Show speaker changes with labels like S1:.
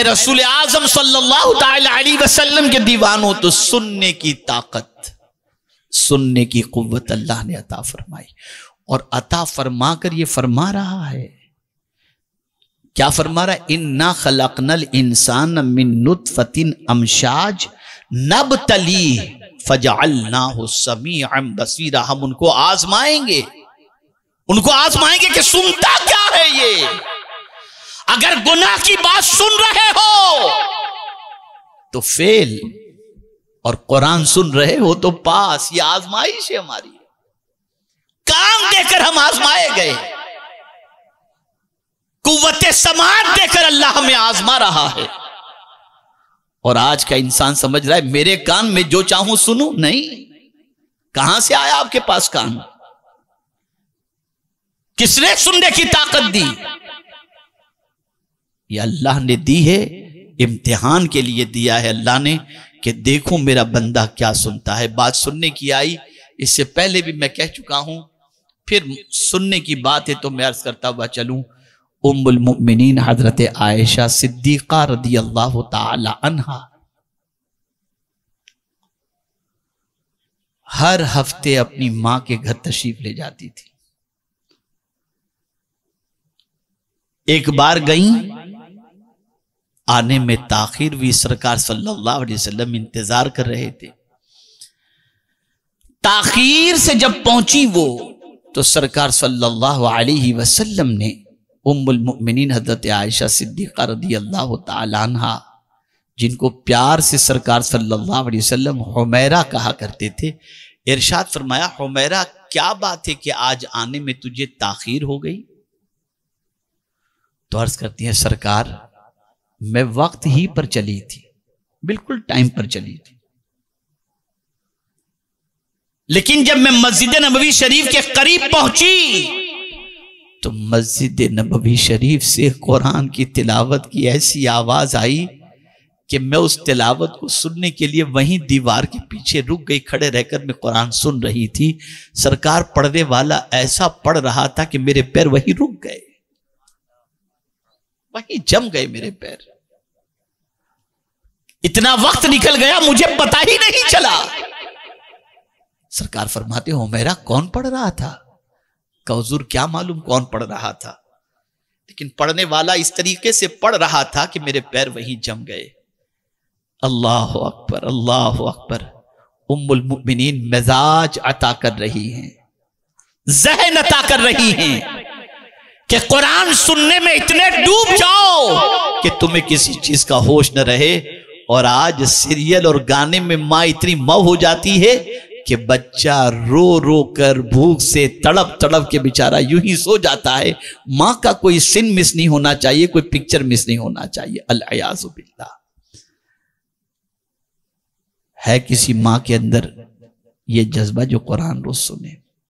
S1: है रसूल आजम सल्लल्लाहु ताला अलैहि वसल्लम के दीवानों, तो सुनने की ताकत, सुनने की कुव्वत अल्लाह ने अता फरमाई। और अता फरमा कर ये फरमा रहा है, क्या फरमा रहा है? इन्ना खलकनल इंसान मिन नुतफतिन अमशाज नबतली फजअलनाहु समीअन बसीरा। हम उनको आजमाएंगे, उनको आजमाएंगे कि सुनता क्या है ये। अगर गुनाह की बात सुन रहे हो तो फेल, और कुरान सुन रहे हो तो पास। ये आजमाइश है हमारी, कान देकर हम आजमाए गए, कुव्वते समात देकर अल्लाह हमें आजमा रहा है। और आज का इंसान समझ रहा है मेरे कान में जो चाहूं सुनूं। नहीं, कहां से आया आपके पास कान? किसने सुनने की ताकत दी? ये अल्लाह ने दी है, इम्तिहान के लिए दिया है अल्लाह ने कि देखो मेरा बंदा क्या सुनता है। बात सुनने की आई, इससे पहले भी मैं कह चुका हूं, फिर सुनने की बात है तो मैं अर्ज करता हुआ चलूं। उम्मुल मुमिनीन हजरत आयशा सिद्दीका रदियल्लाहु ताला अन्हा हर हफ्ते अपनी मां के घर तशरीफ ले जाती थी। एक बार गई, आने में ताखिर हुई, सरकार सल्लल्लाहु अलैहि वसल्लम इंतजार कर रहे थे। ताखिर से जब पहुंची वो, तो सरकार सल्लल्लाहु अलैहि वसल्लम ने उम्मुल मुमिनीन हजरत आयशा सिद्दीका रदियल्लाहु ताला अन्हा, जिनको प्यार से सरकार सल्लल्लाहु अलैहि वसल्लम हुमैरा कहा करते थे, इरशाद फरमाया, हुमैरा क्या बात है कि आज आने में तुझे ताखीर हो गई? तो अर्ज करती है, सरकार मैं वक्त ही पर चली थी, बिल्कुल टाइम पर चली थी, लेकिन जब मैं मस्जिद नबवी शरीफ के करीब पहुंची तो मस्जिद नबवी शरीफ से कुरान की तिलावत की ऐसी आवाज आई कि मैं उस तिलावत को सुनने के लिए वहीं दीवार के पीछे रुक गई। खड़े रहकर मैं कुरान सुन रही थी। सरकार पढ़ने वाला ऐसा पढ़ रहा था कि मेरे पैर वहीं रुक गए, वहीं जम गए मेरे पैर। इतना वक्त निकल गया मुझे पता ही नहीं चला। सरकार फरमाते हो मेरा कौन पढ़ रहा था? का हुजूर क्या मालूम कौन पढ़ रहा था, लेकिन पढ़ने वाला इस तरीके से पढ़ रहा था कि मेरे पैर वहीं जम गए। अल्लाह अकबर, अल्लाह अकबर। उम्मुल मुमिनीन मिजाज अता कर रही हैं, ज़हन अता कर रही हैं कि कुरान सुनने में इतने डूब जाओ कि तुम्हें किसी चीज का होश न रहे। और आज सीरियल और गाने में माँ इतनी मऊ हो जाती है कि बच्चा रो रो कर भूख से तड़प तड़प के बेचारा यूं ही सो जाता है। माँ का कोई सीन मिस नहीं होना चाहिए, कोई पिक्चर मिस नहीं होना चाहिए। अल-अयाज़ु बिल्लाह। है किसी माँ के अंदर ये जज्बा जो कुरान रोज सुने?